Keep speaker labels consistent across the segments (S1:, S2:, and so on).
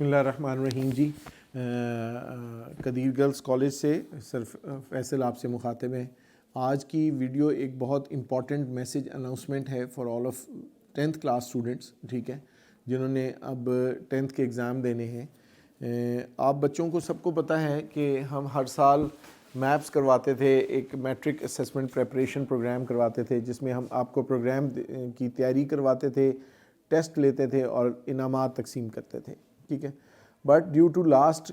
S1: بسم اللہ الرحمن الرحیم جی. قدیر گرلز کالج سے سر فیصل آپ سے مخاطب ہیں. آج کی ویڈیو ایک بہت امپورٹنٹ میسیج اناؤنسمنٹ ہے for all of 10th class students, ٹھیک ہے, جنہوں نے اب 10th کے ایگزام دینے ہیں. آپ بچوں کو سب کو پتہ ہے کہ ہم ہر سال میپس کرواتے تھے, ایک میٹرک اسسمنٹ پریپریشن پروگرام کرواتے تھے جس میں ہم آپ کو پروگرام کی تیاری کرواتے تھے, ٹیسٹ لیتے تھے اور انعامات تقسیم کرتے تھے, ٹھیک ہے. But due to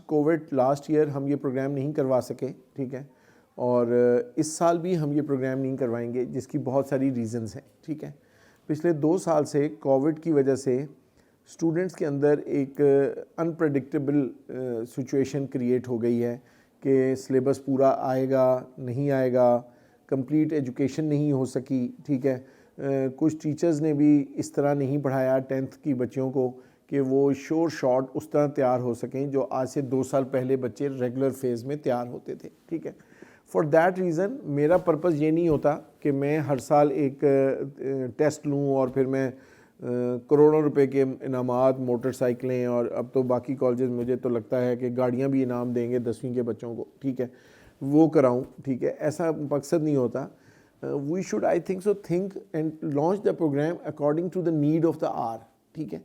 S1: covid last year ہم یہ پروگرام نہیں کروا سکے, ٹھیک ہے, اور اس سال بھی ہم یہ پروگرام نہیں کروائیں گے جس کی بہت ساری ریزنز ہیں, ٹھیک ہے. پچھلے 2 سال سے کووڈ کی وجہ سے اسٹوڈنٹس کے اندر ایک انپریڈکٹیبل سچویشن کریٹ ہو گئی ہے کہ سلیبس پورا آئے گا نہیں آئے گا, کمپلیٹ ایجوکیشن نہیں ہو سکی, ٹھیک ہے. کچھ ٹیچرز نے بھی اس طرح نہیں پڑھایا 10th کی بچیوں کو کہ وہ شور شارٹ اس طرح تیار ہو سکیں جو آج سے 2 سال پہلے بچے ریگولر فیز میں تیار ہوتے تھے, ٹھیک ہے. فار دیٹ ریزن میرا پرپز یہ نہیں ہوتا کہ میں ہر سال ایک ٹیسٹ لوں اور پھر میں کروڑوں روپے کے انعامات, موٹر سائیکلیں, اور اب تو باقی کالجز مجھے تو لگتا ہے کہ گاڑیاں بھی انعام دیں گے 10ویں کے بچوں کو, ٹھیک ہے, وہ کراؤں, ٹھیک ہے. ایسا مقصد نہیں ہوتا. We should, I think so, think and launch the program according to the need of the hour, ٹھیک ہے.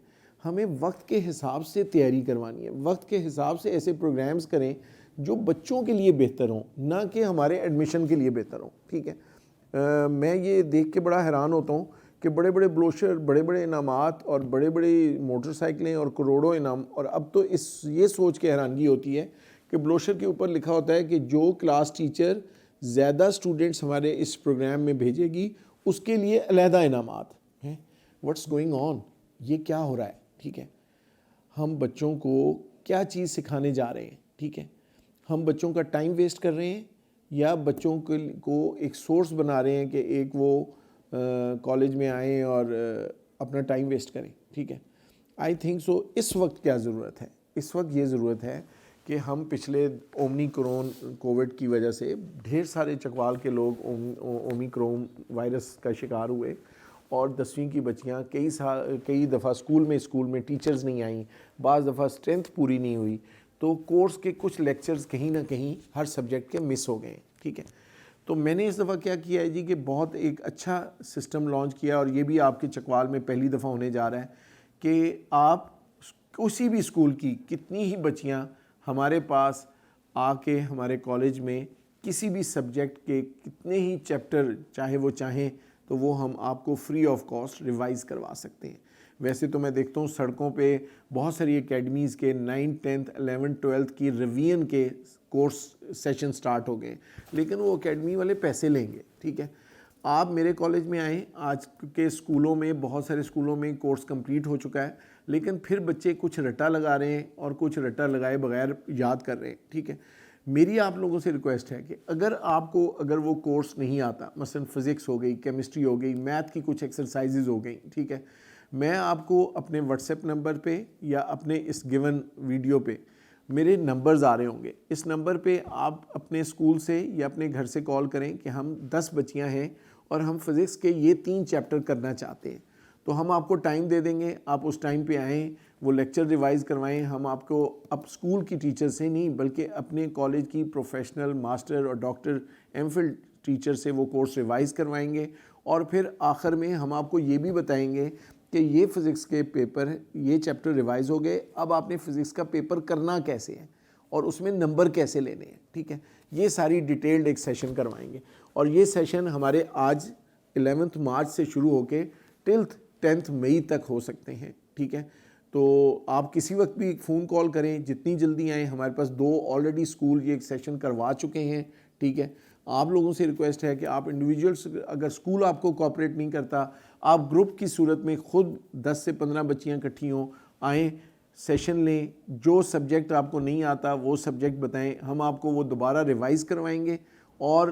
S1: ہمیں وقت کے حساب سے تیاری کروانی ہے, وقت کے حساب سے ایسے پروگرامز کریں جو بچوں کے لیے بہتر ہوں, نہ کہ ہمارے ایڈمیشن کے لیے بہتر ہوں, ٹھیک ہے. میں یہ دیکھ کے بڑا حیران ہوتا ہوں کہ بڑے بڑے بروشر, بڑے بڑے انعامات اور بڑے بڑے موٹر سائیکلیں اور کروڑوں انعام, اور اب تو یہ سوچ کے حیرانگی ہوتی ہے کہ بروشر کے اوپر لکھا ہوتا ہے کہ جو کلاس ٹیچر زیادہ اسٹوڈنٹس ہمارے اس پروگرام میں بھیجے گی اس کے لیے علیحدہ انعامات ہیں. واٹس گوئنگ آن, یہ کیا ہو رہا ہے, ٹھیک ہے. ہم بچوں کو کیا چیز سکھانے جا رہے ہیں, ٹھیک ہے. ہم بچوں کا ٹائم ویسٹ کر رہے ہیں یا بچوں کو ایک سورس بنا رہے ہیں کہ ایک وہ کالج میں آئیں اور اپنا ٹائم ویسٹ کریں, ٹھیک ہے. آئی تھنک سو اس وقت کیا ضرورت ہے, اس وقت یہ ضرورت ہے کہ ہم پچھلے کووڈ کی وجہ سے ڈھیر سارے چکوال کے لوگ اومیکرون وائرس کا شکار ہوئے اور 10ویں کی بچیاں کئی دفعہ اسکول میں ٹیچرز نہیں آئیں, بعض دفعہ اسٹرینتھ پوری نہیں ہوئی, تو کورس کے کچھ لیکچرز کہیں نہ کہیں ہر سبجیکٹ کے مس ہو گئے, ٹھیک ہے. تو میں نے اس دفعہ کیا کیا ہے جی کہ بہت ایک اچھا سسٹم لانچ کیا, اور یہ بھی آپ کے چکوال میں پہلی دفعہ ہونے جا رہا ہے کہ آپ کسی بھی اسکول کی کتنی ہی بچیاں ہمارے پاس آ کے ہمارے کالج میں کسی بھی سبجیکٹ کے کتنے ہی چیپٹر چاہے وہ چاہیں تو وہ ہم آپ کو فری آف کاسٹ ریوائز کروا سکتے ہیں. ویسے تو میں دیکھتا ہوں سڑکوں پہ بہت ساری اکیڈمیز کے 9th 10th 11th 12th کی ریویژن کے کورس سیشن سٹارٹ ہو گئے, لیکن وہ اکیڈمی والے پیسے لیں گے, ٹھیک ہے. آپ میرے کالج میں آئیں, آج کے اسکولوں میں بہت سارے اسکولوں میں کورس کمپلیٹ ہو چکا ہے, لیکن پھر بچے کچھ رٹا لگا رہے ہیں اور کچھ رٹا لگائے بغیر یاد کر رہے ہیں, ٹھیک ہے. میری آپ لوگوں سے ریکویسٹ ہے کہ اگر وہ کورس نہیں آتا, مثلا فزکس ہو گئی, کیمسٹری ہو گئی, میتھ کی کچھ ایکسرسائزز ہو گئی, ٹھیک ہے, میں آپ کو اپنے واٹس ایپ نمبر پہ یا اپنے اس گیون ویڈیو پہ میرے نمبرز آ رہے ہوں گے, اس نمبر پہ آپ اپنے اسکول سے یا اپنے گھر سے کال کریں کہ ہم 10 بچیاں ہیں اور ہم فزکس کے یہ 3 چیپٹر کرنا چاہتے ہیں, تو ہم آپ کو ٹائم دے دیں گے, آپ اس ٹائم پہ آئیں, وہ لیکچر ریوائز کروائیں. ہم آپ کو اب اسکول کی ٹیچر سے نہیں بلکہ اپنے کالج کی پروفیشنل ماسٹر اور ڈاکٹر ایم فل ٹیچر سے وہ کورس ریوائز کروائیں گے, اور پھر آخر میں ہم آپ کو یہ بھی بتائیں گے کہ یہ فزکس کے پیپر یہ چیپٹر ریوائز ہو گئے, اب آپ نے فزکس کا پیپر کرنا کیسے ہے اور اس میں نمبر کیسے لینے ہیں, ٹھیک ہے. یہ ساری ڈیٹیلڈ ایک سیشن کروائیں گے, اور یہ سیشن ہمارے آج 11 مارچ سے شروع ہو کے ٹل 10 مئی تک ہو سکتے ہیں, ٹھیک ہے. تو آپ کسی وقت بھی فون کال کریں, جتنی جلدی آئیں. ہمارے پاس 2 آلریڈی اسکول یہ ایک سیشن کروا چکے ہیں, ٹھیک ہے. آپ لوگوں سے ریکویسٹ ہے کہ آپ انڈیویجولس, اگر اسکول آپ کو کوآپریٹ نہیں کرتا, آپ گروپ کی صورت میں خود 10 سے 15 بچیاں اکٹھی ہوں, آئیں, سیشن لیں, جو سبجیکٹ آپ کو نہیں آتا وہ سبجیکٹ بتائیں, ہم آپ کو وہ دوبارہ ریوائز کروائیں گے اور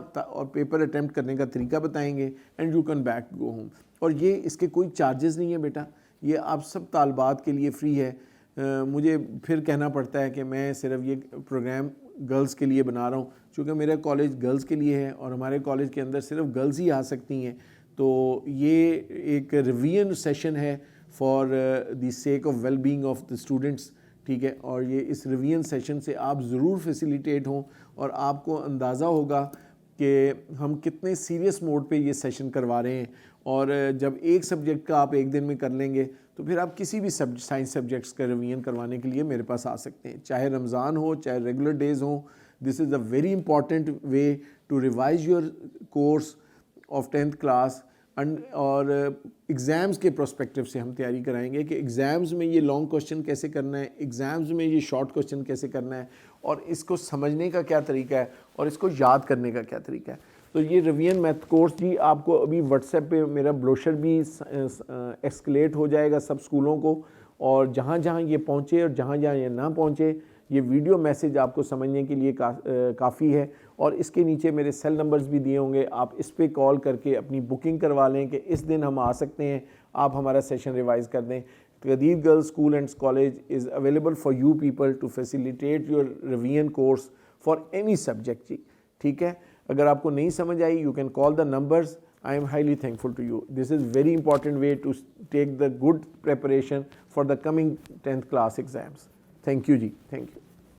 S1: پیپر اٹیمپٹ کرنے کا طریقہ بتائیں گے, and you can back go home. اور یہ اس کے کوئی چارجز نہیں ہے بیٹا, یہ آپ سب طالبات کے لیے فری ہے. مجھے پھر کہنا پڑتا ہے کہ میں صرف یہ پروگرام گرلز کے لیے بنا رہا ہوں, چونکہ میرا کالج گرلز کے لیے ہے اور ہمارے کالج کے اندر صرف گرلز ہی آ سکتی ہیں. تو یہ ایک ریویژن سیشن ہے for the sake of well being of the students, ٹھیک ہے, اور یہ اس ریویژن سیشن سے آپ ضرور فیسیلیٹیٹ ہوں اور آپ کو اندازہ ہوگا کہ ہم کتنے سیریس موڈ پہ یہ سیشن کروا رہے ہیں. اور جب ایک سبجیکٹ کا آپ ایک دن میں کر لیں گے تو پھر آپ کسی بھی سائنس سبجیکٹس کا ریویژن کروانے کے لیے میرے پاس آ سکتے ہیں, چاہے رمضان ہو چاہے ریگولر ڈیز ہوں. This is a very important way to revise your course of 10th class. اور ایگزامز کے پرسپیکٹیو سے ہم تیاری کرائیں گے کہ ایگزامز میں یہ لانگ کوشچن کیسے کرنا ہے, ایگزامز میں یہ شارٹ کوشچن کیسے کرنا ہے, اور اس کو سمجھنے کا کیا طریقہ ہے اور اس کو یاد کرنے کا کیا طریقہ ہے. تو یہ ریویژن میتھ کورس جی آپ کو ابھی واٹس ایپ پہ میرا بروشر بھی ایکسکلیٹ ہو جائے گا سب اسکولوں کو, اور جہاں جہاں یہ پہنچے اور جہاں جہاں یہ نہ پہنچے یہ ویڈیو میسیج آپ کو سمجھنے کے لیے کافی ہے. اور اس کے نیچے میرے سیل نمبرز بھی دیے ہوں گے, آپ اس پہ کال کر کے اپنی بکنگ کروا لیں کہ اس دن ہم آ سکتے ہیں, آپ ہمارا سیشن ریوائز کر دیں. Qadeer girls school and college is available for you people to facilitate your revision course for any subject جی, ٹھیک ہے. اگر آپ کو نہیں سمجھ آئی you can call the numbers. I am highly thankful to you. This is very important way to take the good preparation for the coming 10th class exams. Thank you ji. Thank you.